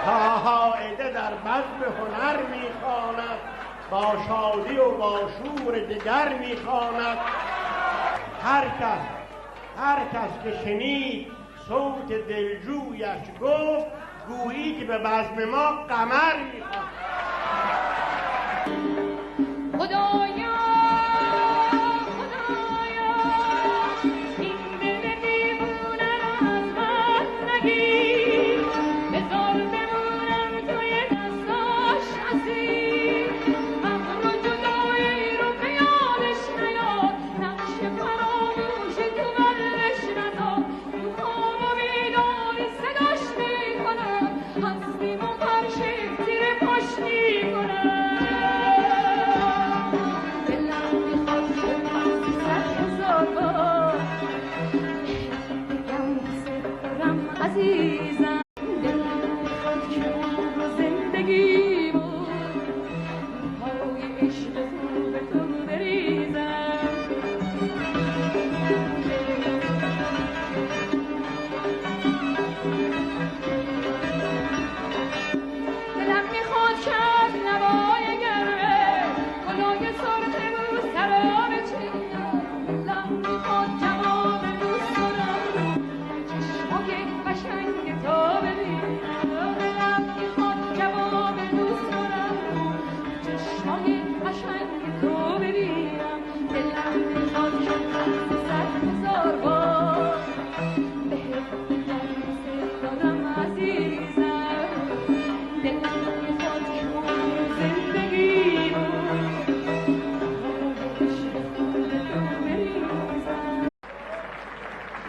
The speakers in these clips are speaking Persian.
تا هایده در بزم هنر میخواند، با شادی و با شور دگر میخواند. هر کس که شنید صوت دلجویش گفت، گویی که به بزم ما قمر میخواند. خدایا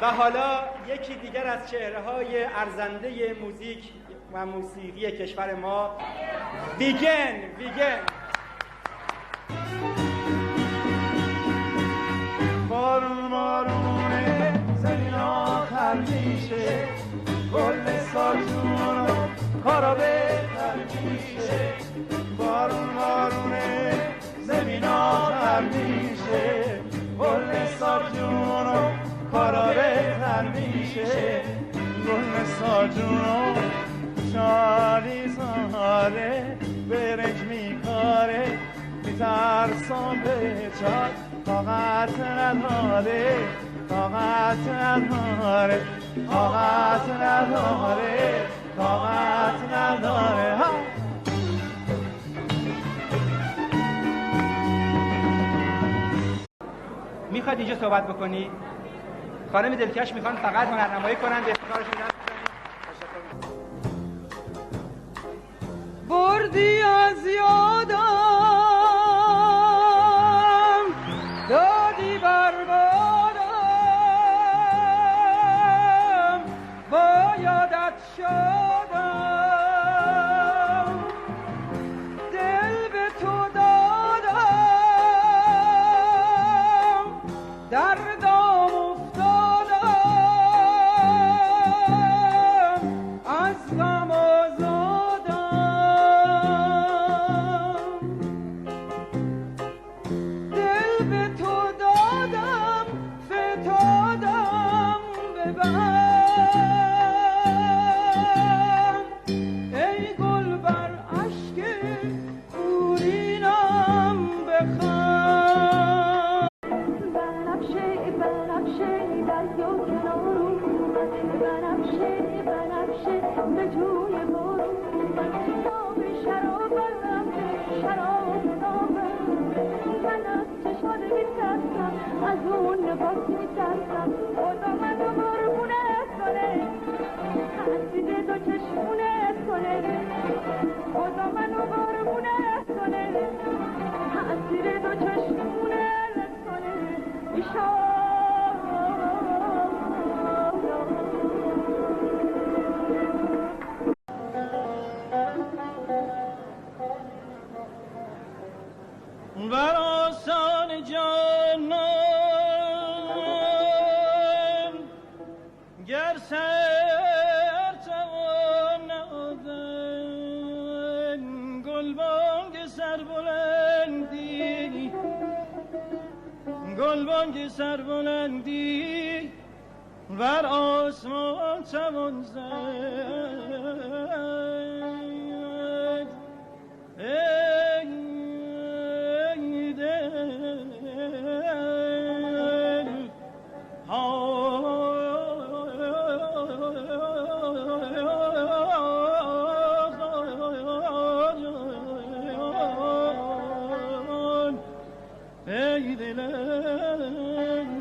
و حالا یکی دیگر از چهره‌های ارزنده موزیک و موسیقی کشور ما، ویگن. بارون زمین آخر میشه، گل ساجون کارا بهتر میشه. بارون زمین آخر میشه، گل ساجون کارا بهتر میشه. گل ساجون شادی زاره، برنج میکاره، میترسم به چار، طاقت نداره. میخواد اینجا صحبت بکنی؟ خانم دلکش میخوان فقط هنرنمایی کنن، به افتخارشون دست بزنید. بردی از یادم، دادی بربادم، با یادت شدم، دل به تو دادم، در دام افتادم، از غم آزادم. دل به تو دادم، فتادم به بند، ای گل بر اشک خورینم بخند. بنفشه دریا کنار اومد، بنفشه به جوی بارون اومد. نام شرابم شراب نامم، من از چشمان میترسم، از اون لباس میترسم. خدا منو قربونت کنه، حسید دو چشمونت کنه. خدا منو قربونت کنه، حسید دو چشمونت کنه. بر آسان جانم گر سر توان نهادن، گلبانگ سربلندی بر آسمان توان زد. دلم